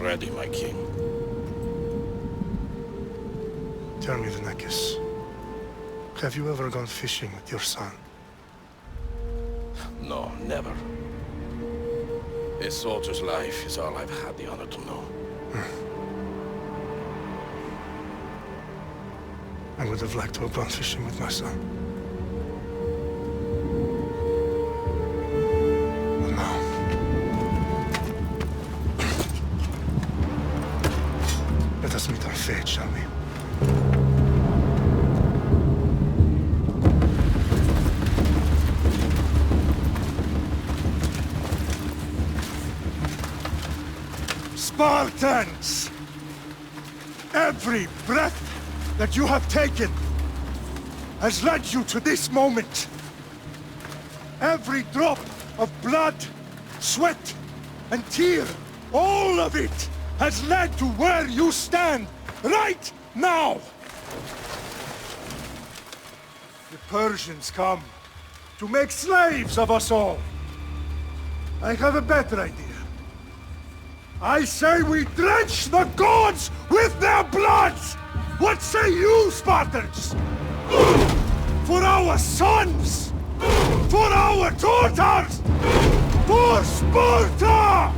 ready, my king. Tell me, Vinekis, have you ever gone fishing with your son? No, never. A soldier's life is all I've had the honor to know. I would have liked to have gone fishing with my son. But no. Let us meet our fate, shall we? Spartans! Every breath that you have taken has led you to this moment. Every drop of blood, sweat, and tear, all of it has led to where you stand right now! The Persians come to make slaves of us all. I have a better idea. I say we drench the gods with their blood! What say you, Spartans? For our sons! For our daughters! For Sparta!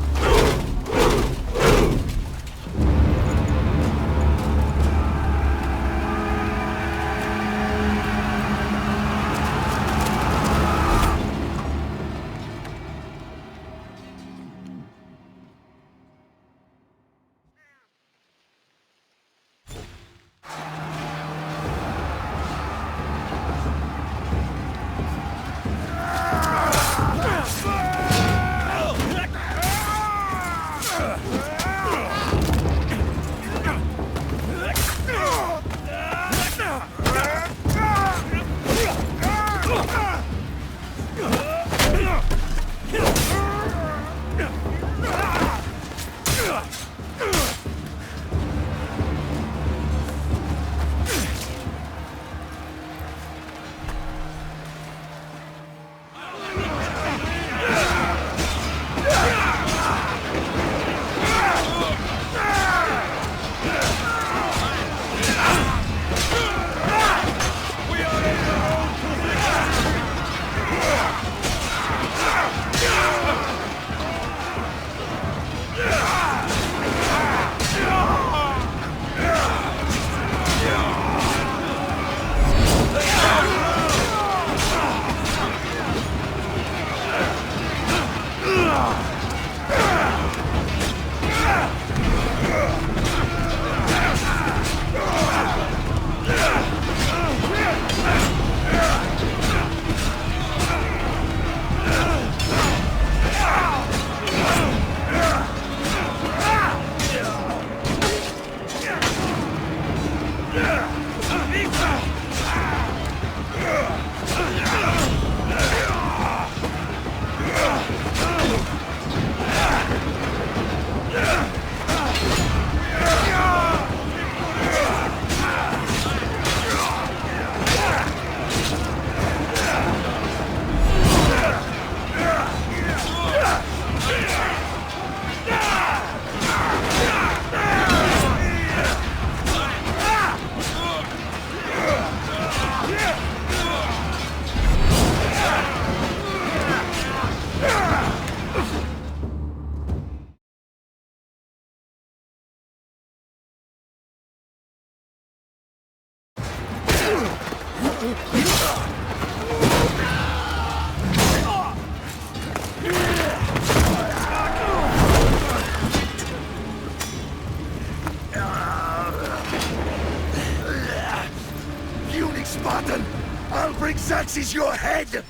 Spartan! I'll bring Xerxes your head!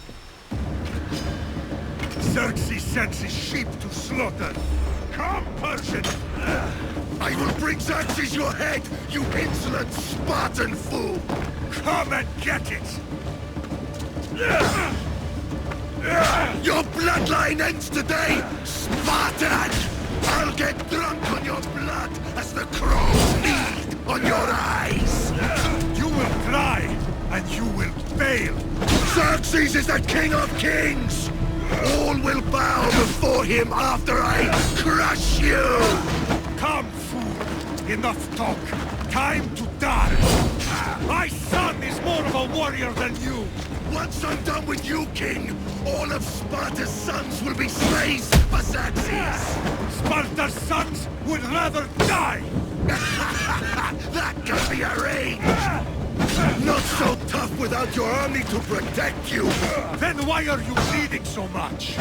Xerxes sends his sheep to slaughter. Come, Persian! I will bring Xerxes your head, you insolent Spartan fool! Come and get it! Your bloodline ends today, Spartan! I'll get drunk on your blood as the crows feed on your eyes! You will cry, and you will fail! Xerxes is the king of kings! All will bow before him after I crush you! Come! Enough talk. Time to die. My son is more of a warrior than you. Once I'm done with you, King, all of Sparta's sons will be slaves for Xerxes! Sparta's sons would rather die! That can be arranged! Not so tough without your army to protect you! Then why are you bleeding so much?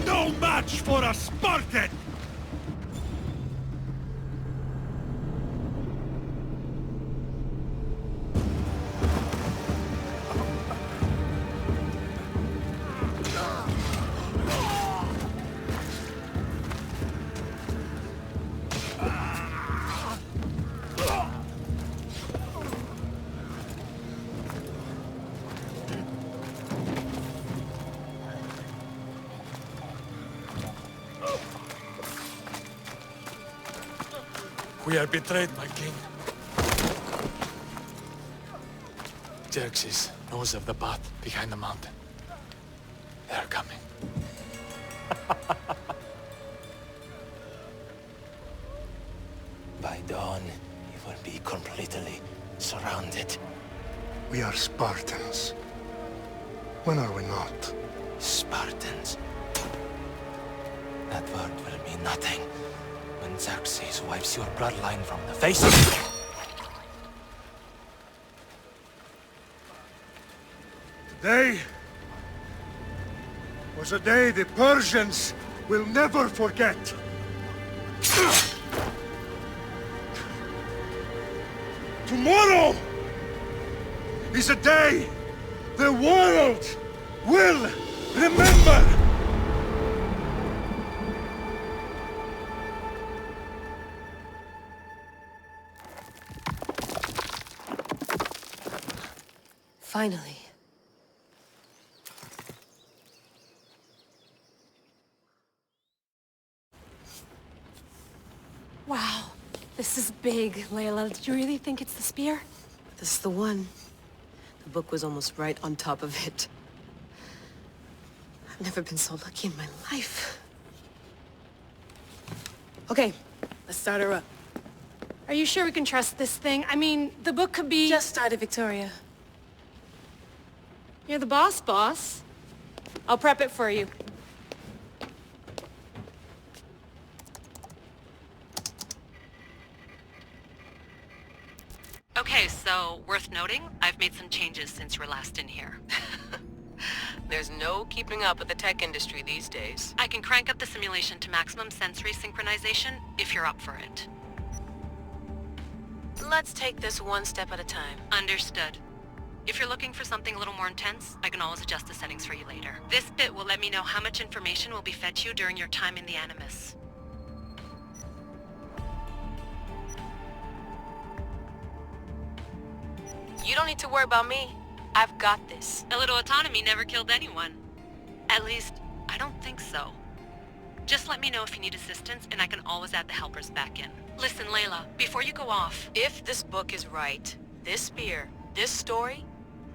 No match for a Spartan! We are betrayed, my king. Xerxes knows of the path behind the mountain. They are coming. By dawn, you will be completely surrounded. We are Spartans. When are we not? Spartans. That word will mean nothing when Xerxes wipes your bloodline from the face of... Today was a day the Persians will never forget. Tomorrow is a day the world will remember. Finally. Wow, this is big, Layla. Did you really think it's the spear? This is the one. The book was almost right on top of it. I've never been so lucky in my life. Okay, let's start her up. Are you sure we can trust this thing? I mean, the book could be... Just started, Victoria. You're the boss. I'll prep it for you. Okay, so, worth noting, I've made some changes since you were last in here. There's no keeping up with the tech industry these days. I can crank up the simulation to maximum sensory synchronization, if you're up for it. Let's take this one step at a time. Understood. If you're looking for something a little more intense, I can always adjust the settings for you later. This bit will let me know how much information will be fed to you during your time in the Animus. You don't need to worry about me. I've got this. A little autonomy never killed anyone. At least, I don't think so. Just let me know if you need assistance, and I can always add the helpers back in. Listen, Layla, before you go off... If this book is right, this spear, this story,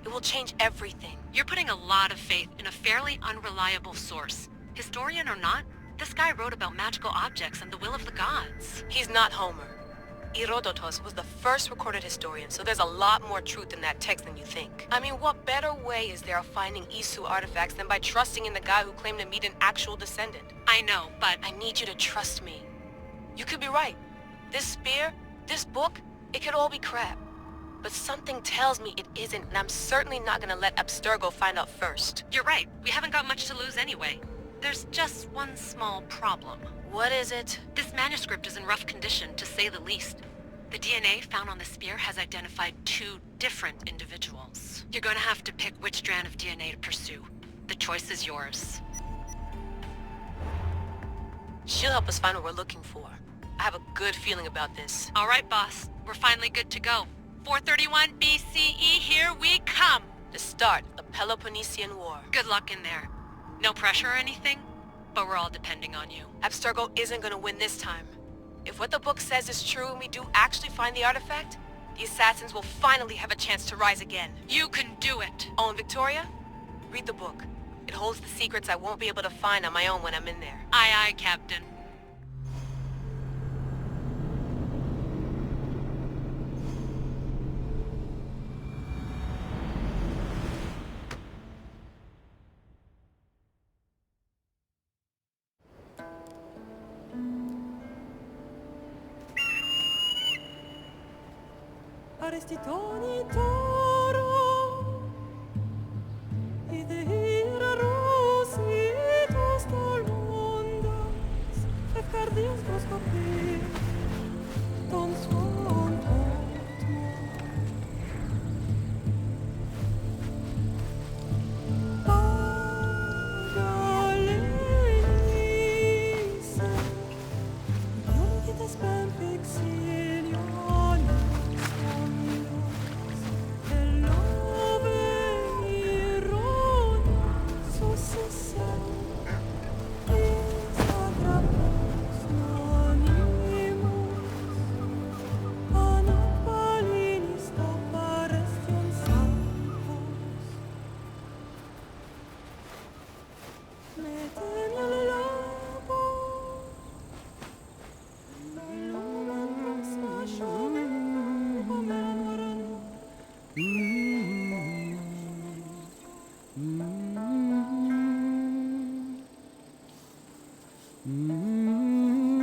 it will change everything. You're putting a lot of faith in a fairly unreliable source. Historian or not, this guy wrote about magical objects and the will of the gods. He's not Homer. Herodotus was the first recorded historian, so there's a lot more truth in that text than you think. I mean, what better way is there of finding Isu artifacts than by trusting in the guy who claimed to meet an actual descendant? I know, but... I need you to trust me. You could be right. This spear, this book, it could all be crap. But something tells me it isn't, and I'm certainly not gonna let Abstergo find out first. You're right. We haven't got much to lose anyway. There's just one small problem. What is it? This manuscript is in rough condition, to say the least. The DNA found on the spear has identified 2 different individuals. You're going to have to pick which strand of DNA to pursue. The choice is yours. She'll help us find what we're looking for. I have a good feeling about this. All right, boss. We're finally good to go. 431 BCE, here we come! The start of the Peloponnesian War. Good luck in there. No pressure or anything, but we're all depending on you. Abstergo isn't gonna win this time. If what the book says is true and we do actually find the artifact, the assassins will finally have a chance to rise again. You can do it! Oh, and Victoria, Read the book. It holds the secrets I won't be able to find on my own when I'm in there. Aye, aye, Captain. Arrestitoni toro, idehira rositos tolmondas, efkardias proskopir, ton svon totmo. Pagalenice, iungites ben vexilioni,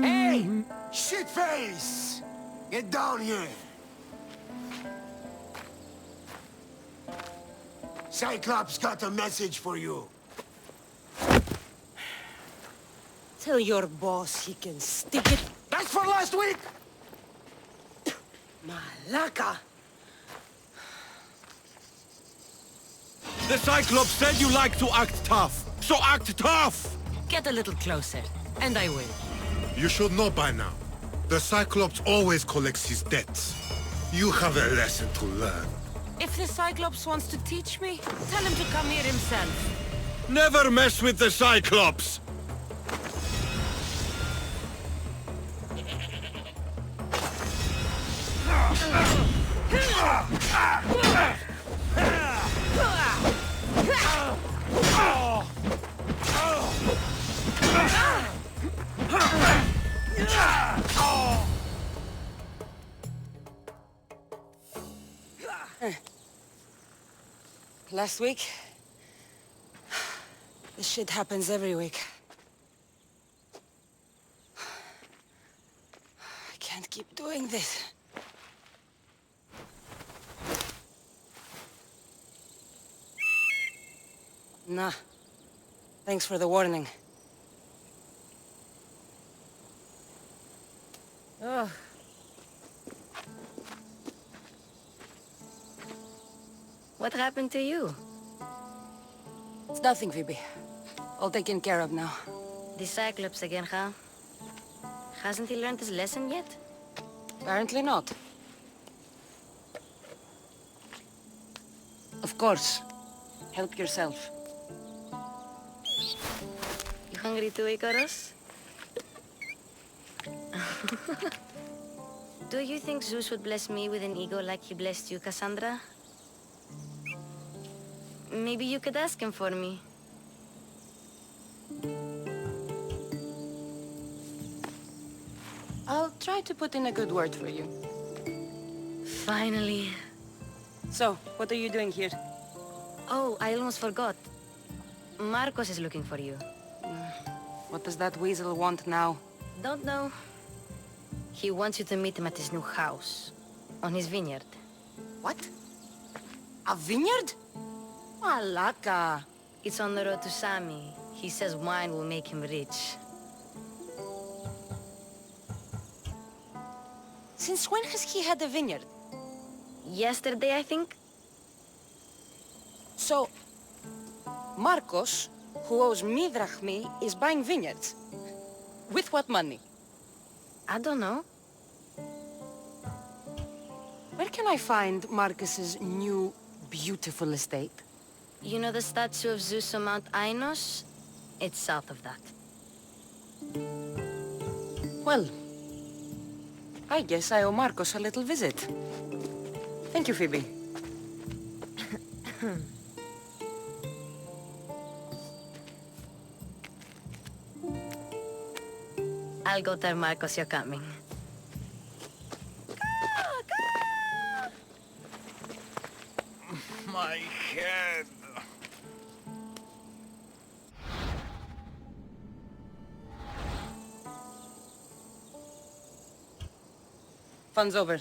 Hey! Shitface! Get down here! Cyclops got a message for you. Tell your boss he can stick it. That's for last week! Malaka! The Cyclops said you like to act tough, so act tough! Get a little closer, and I will. You should know by now. The Cyclops always collects his debts. You have a lesson to learn. If the Cyclops wants to teach me, tell him to come here himself. Never mess with the Cyclops! Last week? This shit happens every week. I can't keep doing this. Nah. Thanks for the warning. Ugh. What happened to you? It's nothing, Phoebe. All taken care of now. The Cyclops again, huh? Hasn't he learned his lesson yet? Apparently not. Of course. Help yourself. You hungry too, Icarus? Do you think Zeus would bless me with an ego like he blessed you, Cassandra? Maybe you could ask him for me. I'll try to put in a good word for you. Finally. So, what are you doing here? Oh, I almost forgot. Marcos is looking for you. What does that weasel want now? Don't know. He wants you to meet him at his new house. On his vineyard. What? A vineyard? Malaka. It's on the road to Sami. He says wine will make him rich. Since when has he had a vineyard? Yesterday, I think? So, Marcos, who owes me drachmi, is buying vineyards. With what money? I don't know. Where can I find Marcus's new, beautiful estate? You know the statue of Zeus on Mount Ainos? It's south of that. Well, I guess I owe Marcos a little visit. Thank you, Phoebe. I'll go tell Marcos you're coming. My head. Fun's over.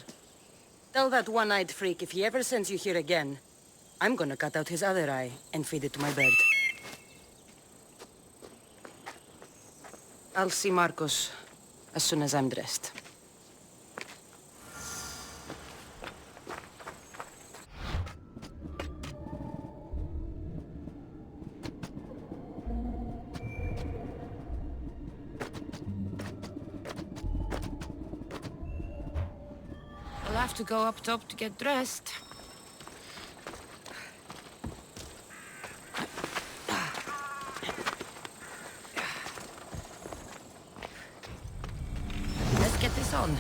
Tell that one-eyed freak if he ever sends you here again, I'm gonna cut out his other eye and feed it to my bird. I'll see Marcos as soon as I'm dressed. I'll have to go up top to get dressed. Let's get this on.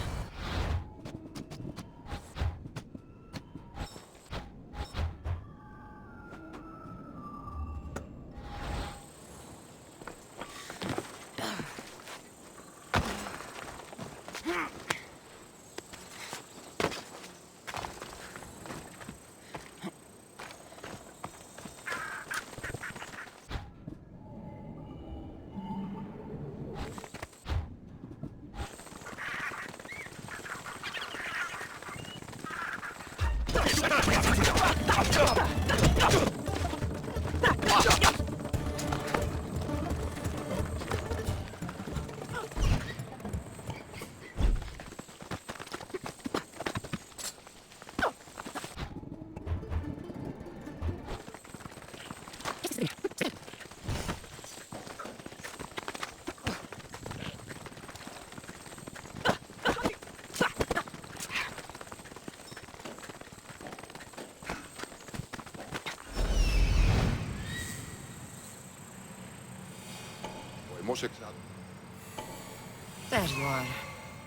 There you are.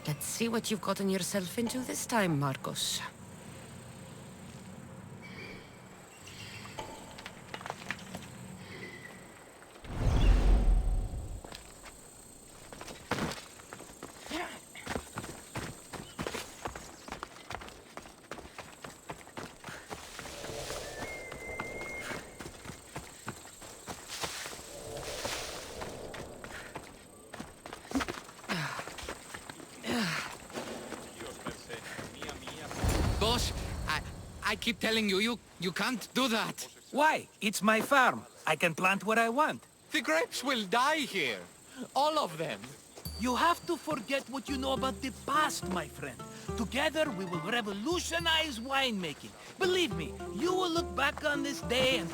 Let's see what you've gotten yourself into this time, Marcos. Boss, I keep telling you, you can't do that. Why? It's my farm. I can plant what I want. The grapes will die here. All of them. You have to forget what you know about the past, my friend. Together, we will revolutionize winemaking. Believe me, you will look back on this day and...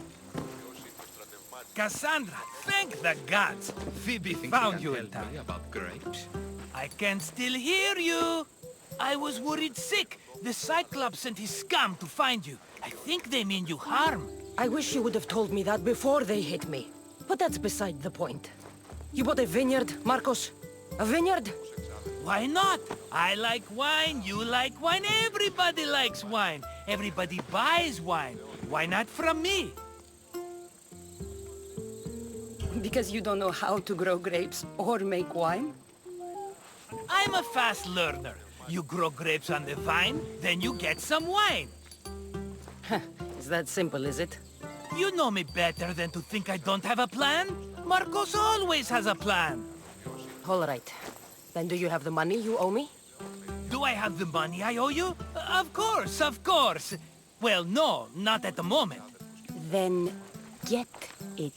Cassandra, thank the gods! Phoebe found you in time. About grapes? I can still hear you! I was worried sick. The Cyclops sent his scum to find you. I think they mean you harm. I wish you would have told me that before they hit me. But that's beside the point. You bought a vineyard, Marcos? A vineyard? Why not? I like wine, you like wine, everybody likes wine. Everybody buys wine. Why not from me? Because you don't know how to grow grapes or make wine? I'm a fast learner. You grow grapes on the vine, then you get some wine. Is that simple, is it? You know me better than to think I don't have a plan. Marcos always has a plan. All right. Then do you have the money you owe me? Do I have the money I owe you? Of course, of course. Well, no, not at the moment. Then get it.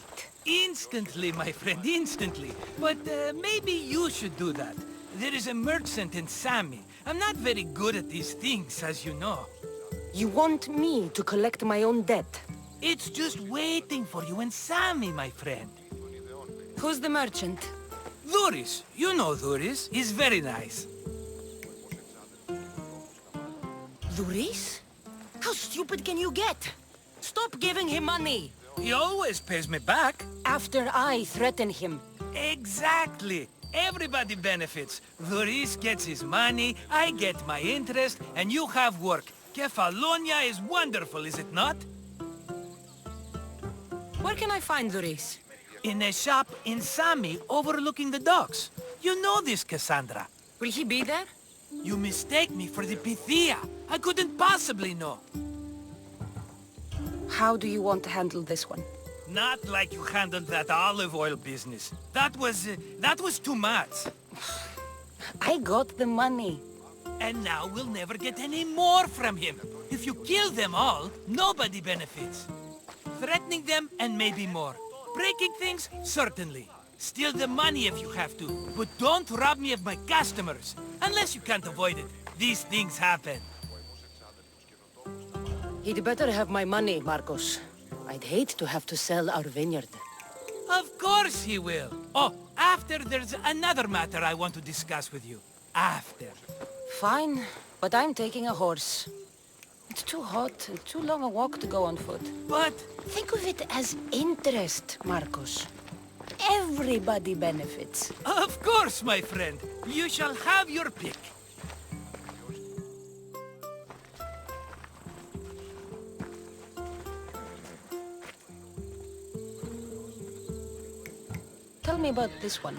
Instantly, my friend, instantly. But maybe you should do that. There is a merchant in Sami. I'm not very good at these things, as you know. You want me to collect my own debt? It's just waiting for you in Sami, my friend. Who's the merchant? Duris. You know Duris. He's very nice. Duris? How stupid can you get? Stop giving him money! He always pays me back. After I threaten him. Exactly. Everybody benefits. Duris gets his money, I get my interest, and you have work. Kefalonia is wonderful, is it not? Where can I find Duris? In a shop in Sami overlooking the docks. You know this, Cassandra. Will he be there? You mistake me for the Pythia. I couldn't possibly know. How do you want to handle this one? Not like you handled that olive oil business. That was too much. I got the money. And now we'll never get any more from him. If you kill them all, nobody benefits. Threatening them, and maybe more. Breaking things, certainly. Steal the money if you have to, but don't rob me of my customers. Unless you can't avoid it. These things happen. He'd better have my money, Marcos. I'd hate to have to sell our vineyard. Of course he will. Oh, after there's another matter I want to discuss with you. After. Fine, but I'm taking a horse. It's too hot and too long a walk to go on foot. But... think of it as interest, Marcos. Everybody benefits. Of course, my friend. You shall have your pick. Tell me about this one.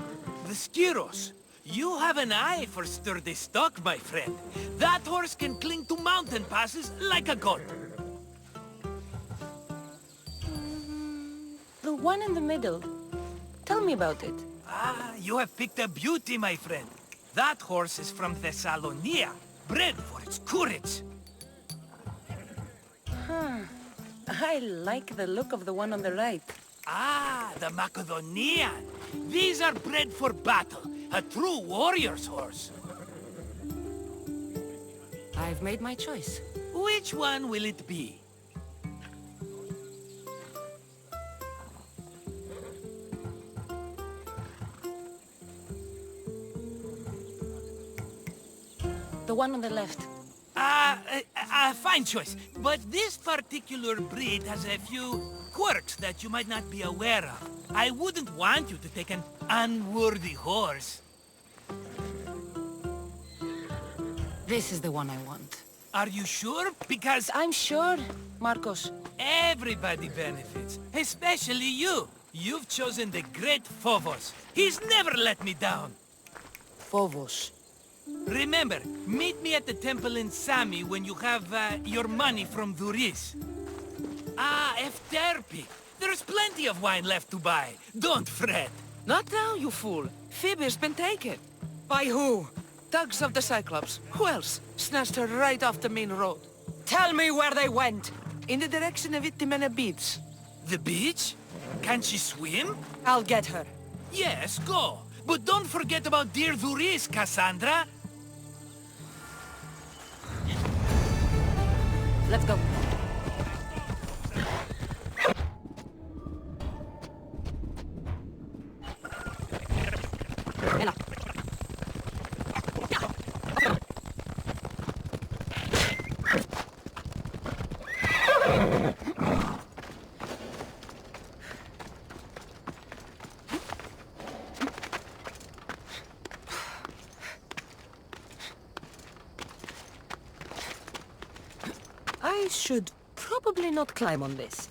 The Skiros. You have an eye for sturdy stock, my friend. That horse can cling to mountain passes like a goat. The one in the middle. Tell me about it. Ah, you have picked a beauty, my friend. That horse is from Thessalonia, bred for its courage. Huh. I like the look of the one on the right. Ah, the Macedonian. These are bred for battle. A true warrior's horse. I've made my choice. Which one will it be? The one on the left. Fine choice. But this particular breed has a few quirks that you might not be aware of. I wouldn't want you to take an unworthy horse. This is the one I want. Are you sure? Because... I'm sure, Marcos. everybody benefits. Especially you. You've chosen the great Phobos. He's never let me down. Phobos. Remember, meet me at the temple in Sami when you have your money from Duris. Ah, Efterpi. There's plenty of wine left to buy. Don't fret. Not now, you fool. Phoebe's been taken. By who? Thugs of the Cyclops. Who else? Snatched her right off the main road. Tell me where they went! In the direction of Itimena Beach. The beach? Can she swim? I'll get her. Yes, go. But don't forget about dear Duris, Cassandra. Let's go. I should probably not climb on this.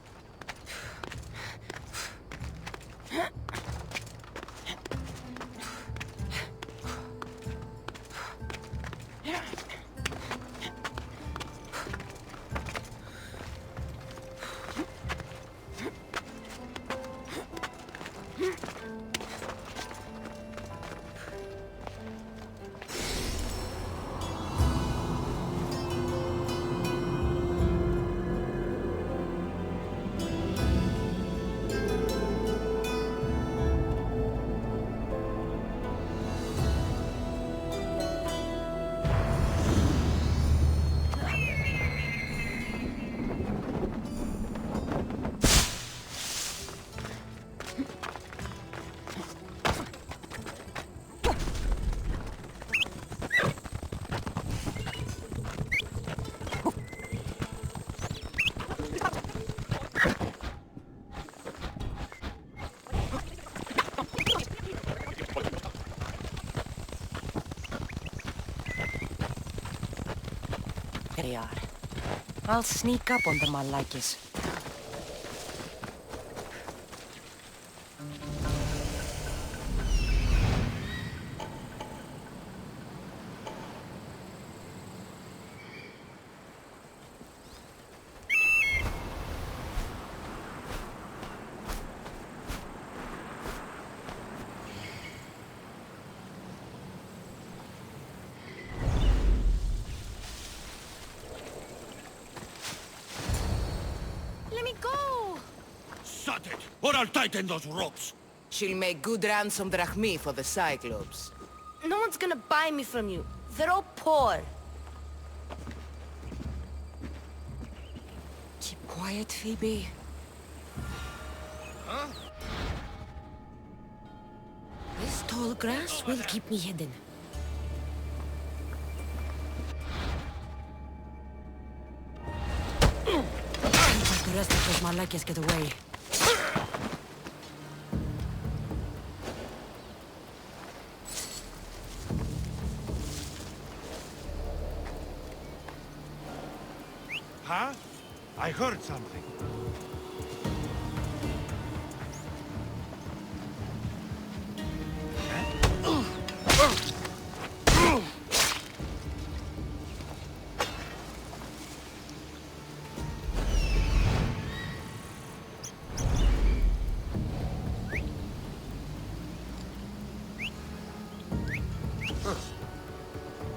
They are. I'll sneak up on the Malakis. at it, or I'll tighten those ropes. She'll make good ransom drachmi for the Cyclops. No one's gonna buy me from you. They're all poor. Keep quiet, Phoebe. Huh? This tall grass will keep me hidden. Let the rest of those Malakias get away. Huh? I heard something.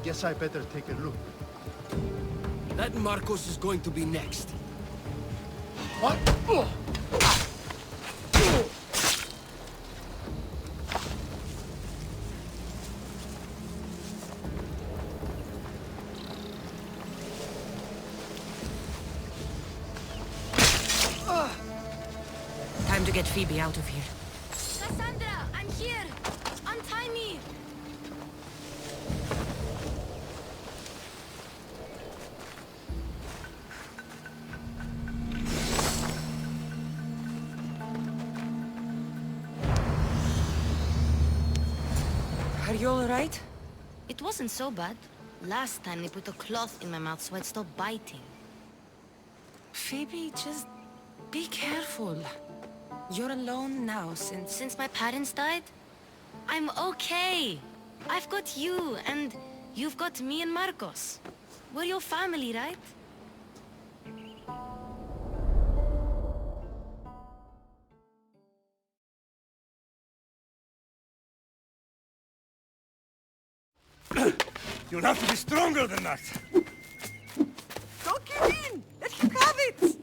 Guess I better take a look. That Marcos is going to be next. What? Time to get Phoebe out of here. Cassandra, I'm here! Untie me! Are you all right? It wasn't so bad. Last time they put a cloth in my mouth so I'd stop biting. Phoebe, just be careful. You're alone now Since my parents died? I'm okay. I've got you, and you've got me and Marcos. We're your family, right? You'll have to be stronger than that. Don't give in! Let him have it!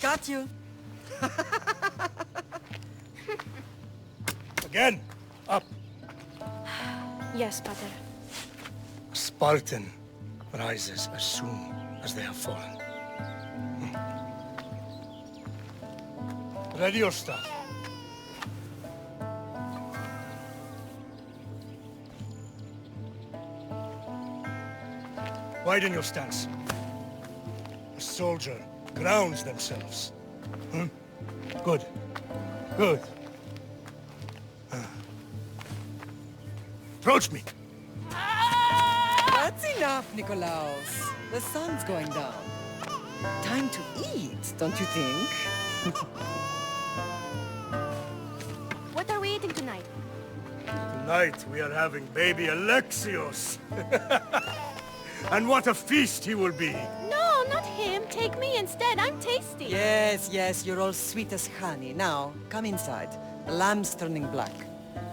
Got you. Again. Up. Yes, Pater. A Spartan rises as soon as they have fallen. Ready your stuff. Widen your stance. A soldier grounds themselves. Good. Good. Approach me. That's enough, Nikolaos. The sun's going down. Time to eat, don't you think? What are we eating tonight? Tonight we are having baby Alexios. And what a feast he will be. No, not him. Take me instead. I'm tasty. Yes, yes, you're all sweet as honey. Now, come inside. The lamb's turning black.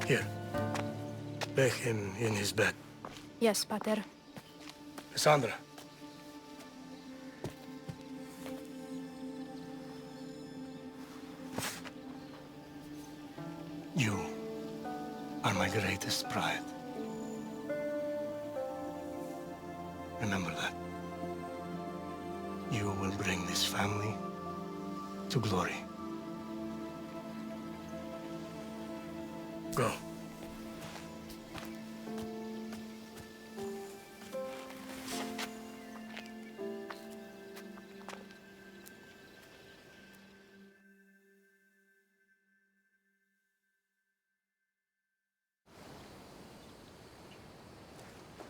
Here. Lay him in his bed. Yes, Pater. Cassandra. You are my greatest pride. Remember that. You will bring this family to glory. Go.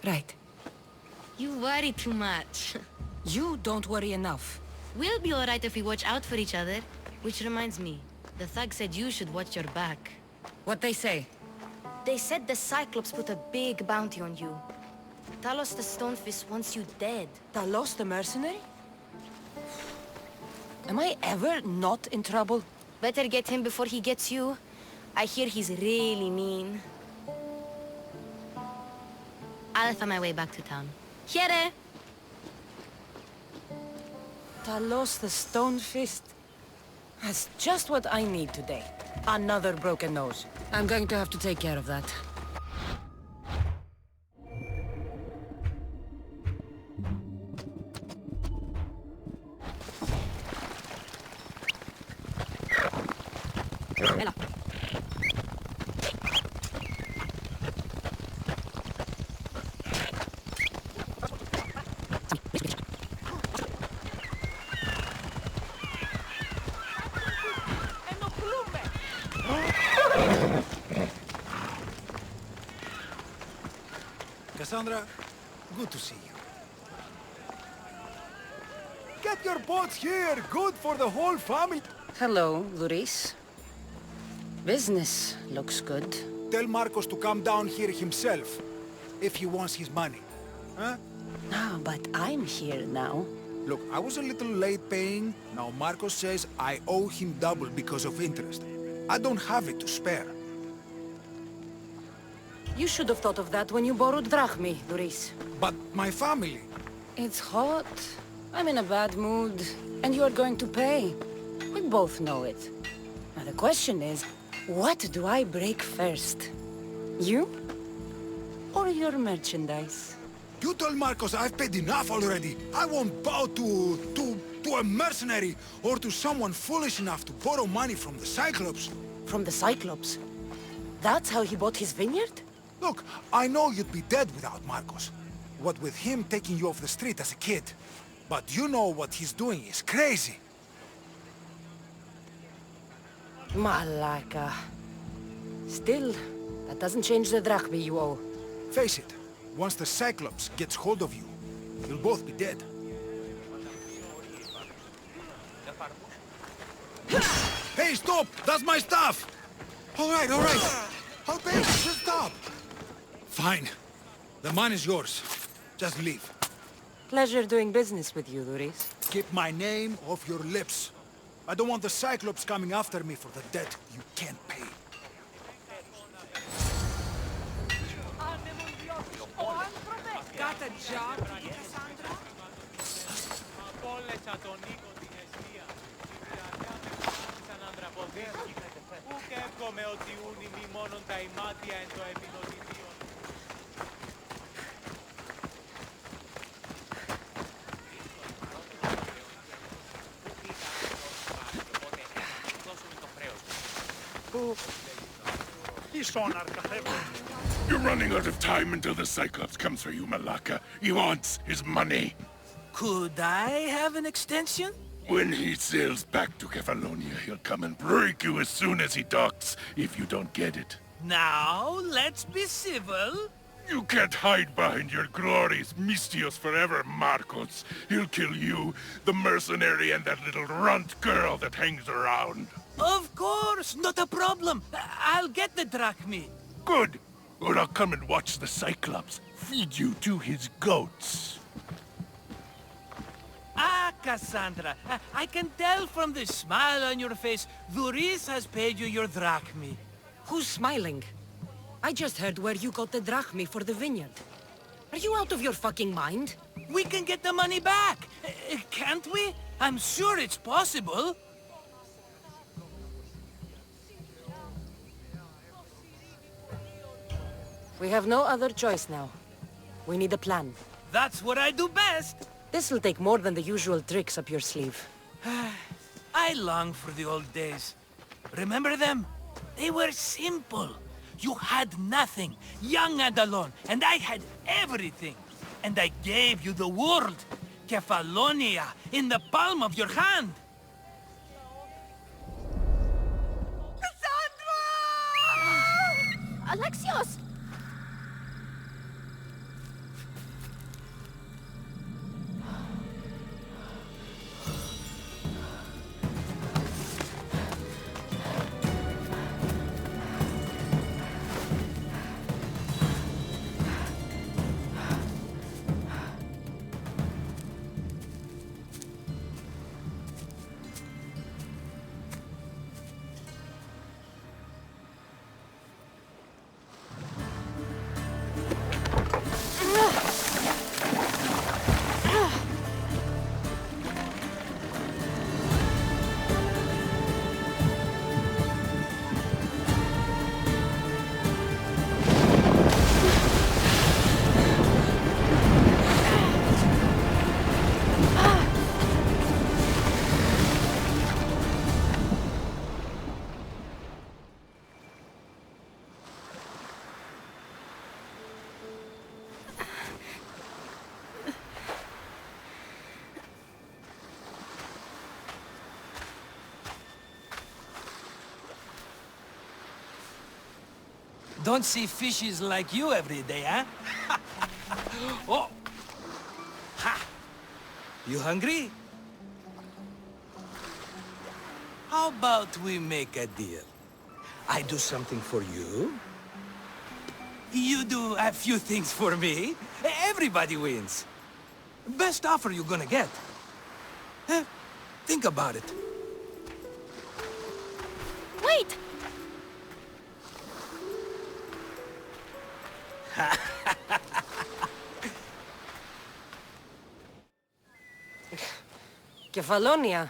Right. You worry too much. You don't worry enough. We'll be alright if we watch out for each other. Which reminds me, the thug said you should watch your back. What they say? They said the Cyclops put a big bounty on you. Talos the Stonefist wants you dead. Talos the mercenary? Am I ever not in trouble? Better get him before he gets you. I hear he's really mean. I'll find my way back to town. Here! Talos the Stone Fist. That's just what I need today. Another broken nose. I'm going to have to take care of that. Έλα. Cassandra, good to see you. Get your boats here! Good for the whole family! Hello, Luis. Business looks good. Tell Marcos to come down here himself, if he wants his money. Huh? No, but I'm here now. Look, I was a little late paying. Now Marcos says I owe him double because of interest. I don't have it to spare. You should have thought of that when you borrowed drachmi, Luis. But my family... It's hot. I'm in a bad mood. And you are going to pay. We both know it. Now the question is, what do I break first? You? Or your merchandise? You told Marcos I've paid enough already. I won't bow to a mercenary or to someone foolish enough to borrow money from the Cyclops. From the Cyclops? That's how he bought his vineyard? Look, I know you'd be dead without Marcos. What with him taking you off the street as a kid. But you know what he's doing is crazy. Malaka. Still, that doesn't change the drachmi you owe. Face it, once the Cyclops gets hold of you, you'll both be dead. Hey, stop! That's my stuff! All right. I'll pay you. Just stop! Fine. The money is yours. Just leave. Pleasure doing business with you, Luis. Keep my name off your lips. I don't want the Cyclops coming after me for the debt you can't pay. Got a job, Cassandra? You're running out of time until the Cyclops comes for you, Malaka. He wants his money. Could I have an extension? When he sails back to Kefalonia, he'll come and break you as soon as he docks, if you don't get it. Now, let's be civil. You can't hide behind your glories, Mistios forever, Marcos. He'll kill you, the mercenary, and that little runt girl that hangs around. Of course, not a problem. I'll get the drachmi. Good. Or I'll come and watch the Cyclops feed you to his goats. Ah, Cassandra, I can tell from the smile on your face, Luis has paid you your drachmi. Who's smiling? I just heard where you got the drachmi for the vineyard. Are you out of your fucking mind? We can get the money back, can't we? I'm sure it's possible. We have no other choice now. We need a plan. That's what I do best. This'll take more than the usual tricks up your sleeve. I long for the old days. Remember them? They were simple. You had nothing, young and alone, and I had everything. And I gave you the world, Kefalonia, in the palm of your hand. Cassandra! Alexios! Don't see fishes like you every day, huh? Oh! Ha! You hungry? How about we make a deal? I do something for you. You do a few things for me. Everybody wins. Best offer you're gonna get. Think about it. Wait! Kefalonia.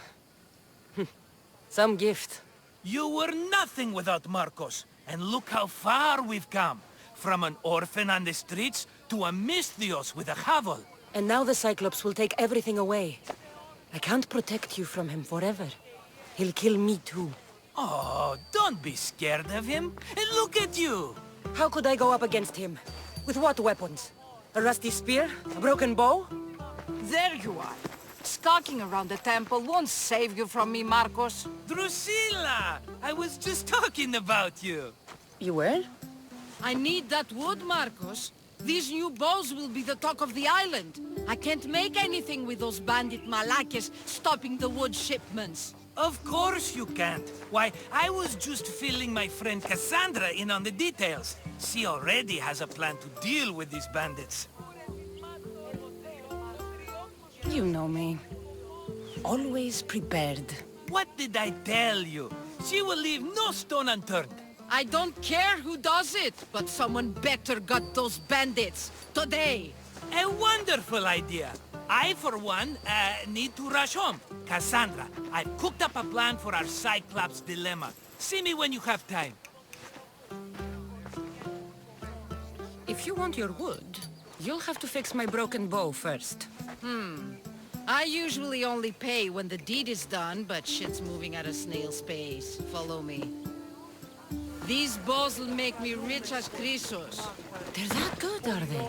Some gift. You were nothing without Marcos. And look how far we've come. From an orphan on the streets to a Misthios with a hovel. And now the Cyclops will take everything away. I can't protect you from him forever. He'll kill me too. Oh, don't be scared of him. And look at you. How could I go up against him? With what weapons? A rusty spear? A broken bow? There you are. Skulking around the temple won't save you from me, Marcos. Drusilla! I was just talking about you. You were? I need that wood, Marcos. These new bows will be the talk of the island. I can't make anything with those bandit malakes stopping the wood shipments. Of course you can't. Why, I was just filling my friend Cassandra in on the details. She already has a plan to deal with these bandits. You know me. Always prepared. What did I tell you? She will leave no stone unturned. I don't care who does it, but someone better got those bandits. Today. A wonderful idea. I, for one, need to rush home. Cassandra, I've cooked up a plan for our Cyclops dilemma. See me when you have time. If you want your wood, you'll have to fix my broken bow first. I usually only pay when the deed is done, but shit's moving at a snail's pace. Follow me. These bows will make me rich as Chrysos. They're that good, are they?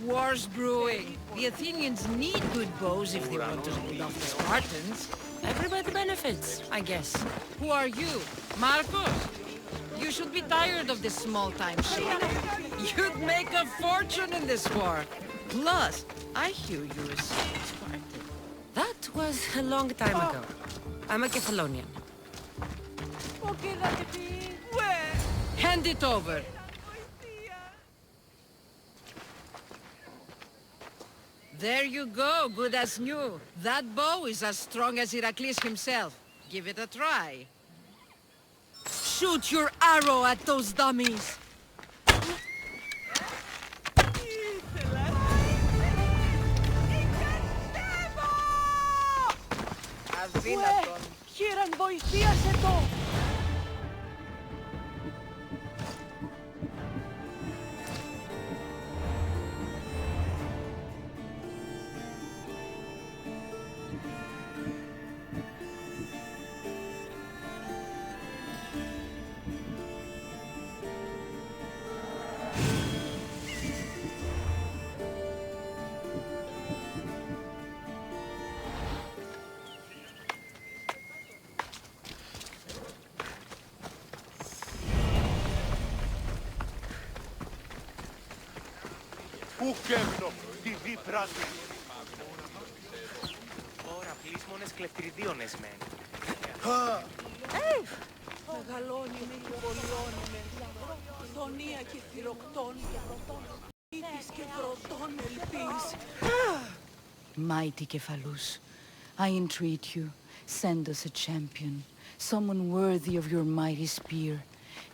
War's brewing. The Athenians need good bows if they want to hold off the Spartans. Everybody benefits, I guess. Who are you? Marcos? You should be tired of this small-time shit. You'd make a fortune in this war. Plus, I hear you're a Spartan. That was a long time ago. I'm a Kefalonian. Hand it over. There you go, good as new. That bow is as strong as Heracles himself. Give it a try. Shoot your arrow at those dummies. Χείραν, βοηθίασε το! Πού κέμνο, τι δι πράσινη. Τώρα πλήσμονες κλεφτριδίων εσμέν. Μεγαλώνει με και πολιώνει με. Θονία και θυροκτών. Ήτης και βροτών ελπίς. Mighty Kephalus, I entreat you, send us a champion, someone worthy of your mighty spear.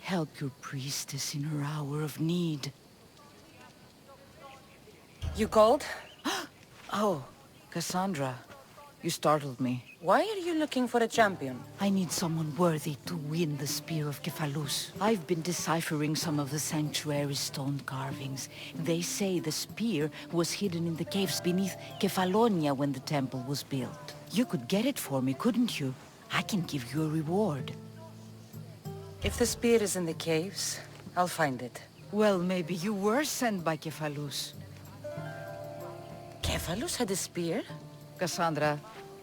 Help your priestess in her hour of need. You called? Oh, Cassandra, you startled me. Why are you looking for a champion? I need someone worthy to win the spear of Kephalus. I've been deciphering some of the sanctuary's stone carvings. They say the spear was hidden in the caves beneath Kefalonia when the temple was built. You could get it for me, couldn't you? I can give you a reward. If the spear is in the caves, I'll find it. Well, maybe you were sent by Kephalus. Kephalus had a spear? Cassandra,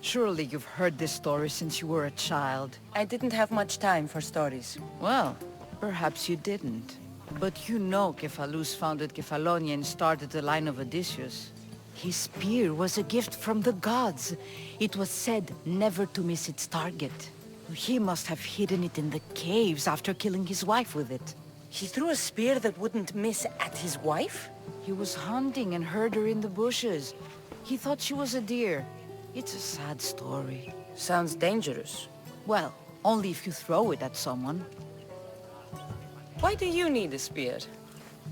surely you've heard this story since you were a child. I didn't have much time for stories. Well, perhaps you didn't. But you know Cephalus founded Kefalonia and started the line of Odysseus. His spear was a gift from the gods. It was said never to miss its target. He must have hidden it in the caves after killing his wife with it. He threw a spear that wouldn't miss at his wife? He was hunting and heard her in the bushes. He thought she was a deer. It's a sad story. Sounds dangerous. Well, only if you throw it at someone. Why do you need a spear?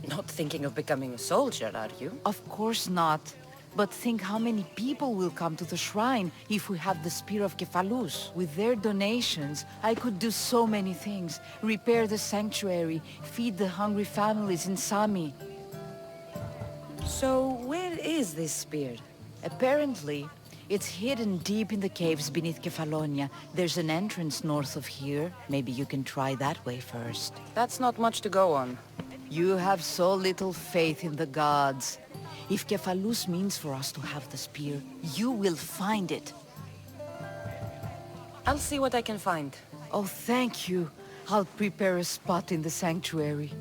Not thinking of becoming a soldier, are you? Of course not. But think how many people will come to the shrine if we have the Spear of Cephalus. With their donations, I could do so many things. Repair the sanctuary, feed the hungry families in Sami. So, where is this spear? Apparently, it's hidden deep in the caves beneath Kefalonia. There's an entrance north of here. Maybe you can try that way first. That's not much to go on. You have so little faith in the gods. If Cephalus means for us to have the spear, you will find it. I'll see what I can find. Oh, thank you. I'll prepare a spot in the sanctuary.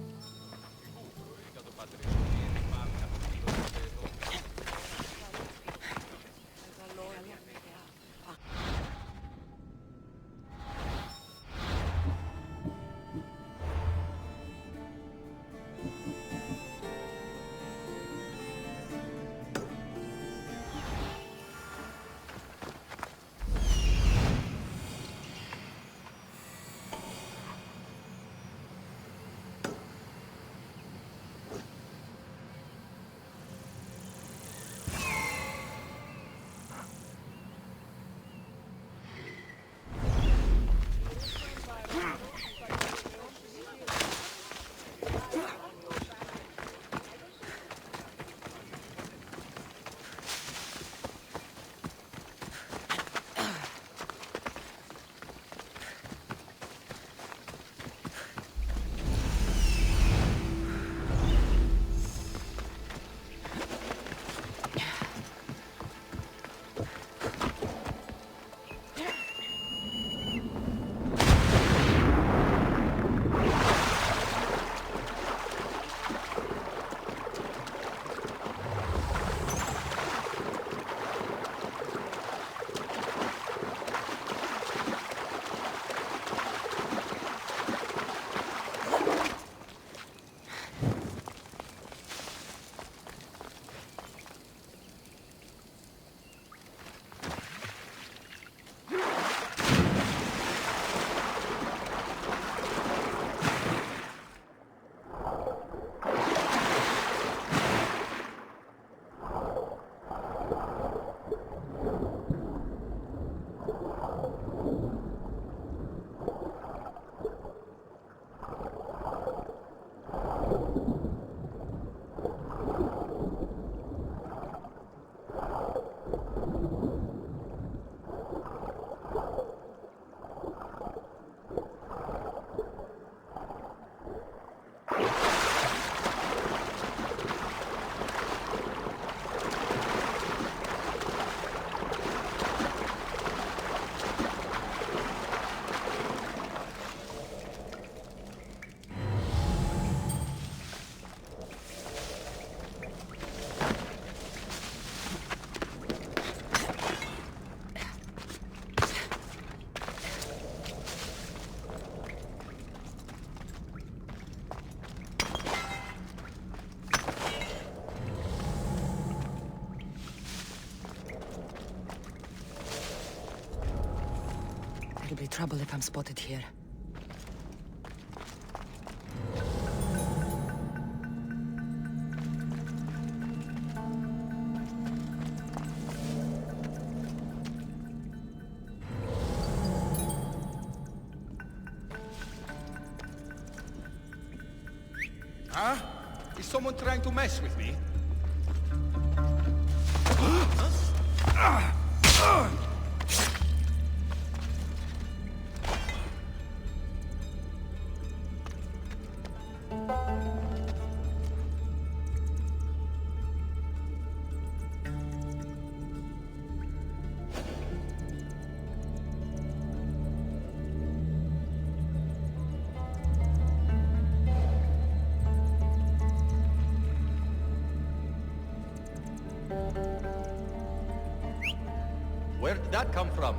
There'll be trouble if I'm spotted here. Huh? Is someone trying to mess with me? that come from?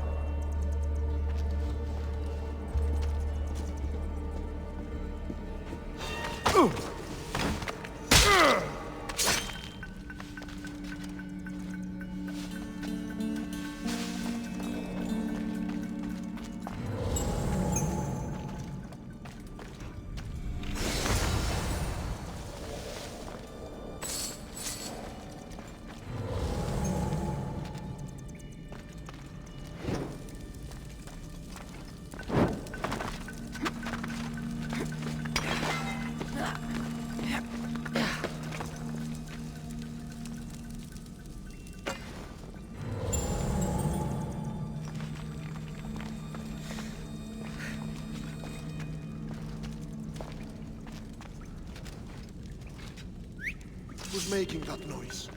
Who's making that noise?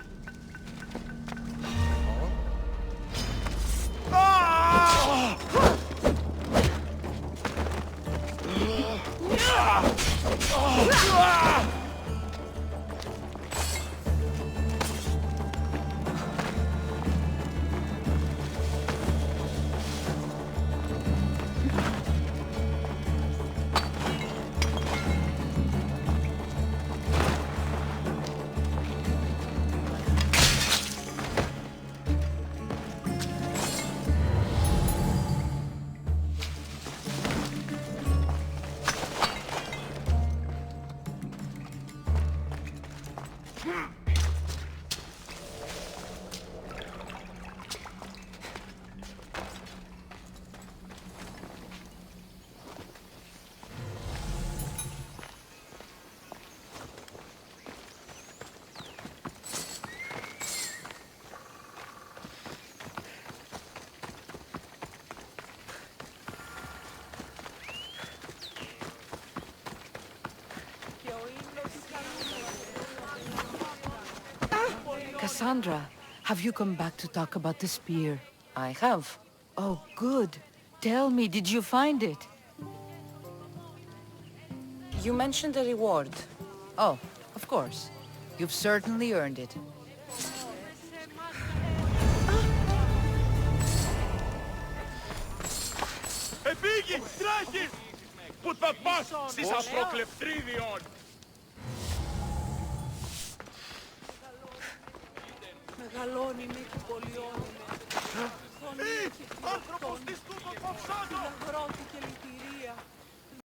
Cassandra, have you come back to talk about the spear? I have. Oh, good. Tell me, did you find it? You mentioned a reward. Oh, of course. You've certainly earned it. Επήγει! Τρέχεις! Πού θα πας στις απροκλεπτρίδιον! Μεγαλώνει με και πολιώνει με. Άνθρωπος της τούτο κοψάτο! Την αγρότη και λυτηρία.